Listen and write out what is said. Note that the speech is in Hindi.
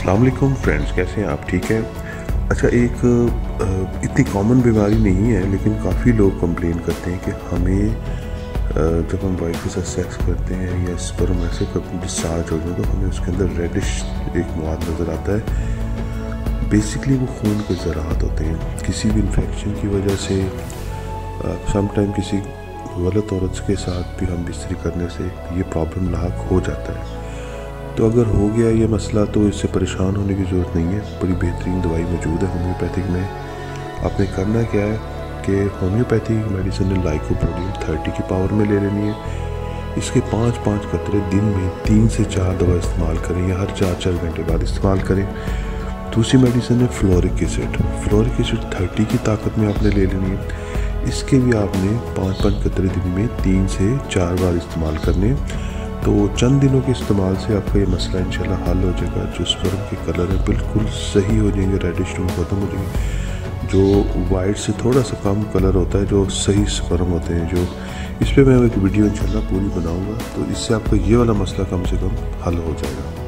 अस्सलाम वालेकुम फ्रेंड्स, कैसे हैं आप? ठीक है। अच्छा, एक इतनी कॉमन बीमारी नहीं है लेकिन काफ़ी लोग कंप्लेन करते हैं कि हमें जब हम वाइफ के साथ सेक्स करते हैं या स्पर्म ऐसे डिस्चार्ज हो जाए तो हमें उसके अंदर रेडिश एक मवाद नज़र आता है। बेसिकली वो खून के ज़रात होते हैं। किसी भी इन्फेक्शन की वजह से समटाइम किसी गलत औरत के साथ भी हम बिस्तरी करने से ये प्रॉब्लम लाक हो जाता है। तो अगर हो गया ये मसला तो इससे परेशान होने की ज़रूरत नहीं है। बड़ी बेहतरीन दवाई मौजूद है होम्योपैथिक में। आपने करना क्या है कि होम्योपैथिक मेडिसिन लाइकोपोडियम 30 की पावर में ले लेनी है। इसके 5-5 कतरे दिन में 3 से 4 दवा इस्तेमाल करें या हर 4-4 घंटे बाद इस्तेमाल करें। दूसरी मेडिसिन है फ्लोरिक एसिड। फ्लोरिक एसिड 30 की ताकत में आपने ले लेनी है। इसके भी आपने 5-5 कतरे दिन में 3 से 4 बार इस्तेमाल करने। तो चंद दिनों के इस्तेमाल से आपका ये मसला इंशाल्लाह हल हो जाएगा। जो स्पर्म के कलर है बिल्कुल सही हो जाएंगे, रेडिश टोन ख़त्म हो जाएंगे। जो वाइट से थोड़ा सा कम कलर होता है, जो सही स्पर्म होते हैं, जो इस पर मैं एक वीडियो इंशाल्लाह पूरी बनाऊंगा, तो इससे आपका ये वाला मसला कम से कम हल हो जाएगा।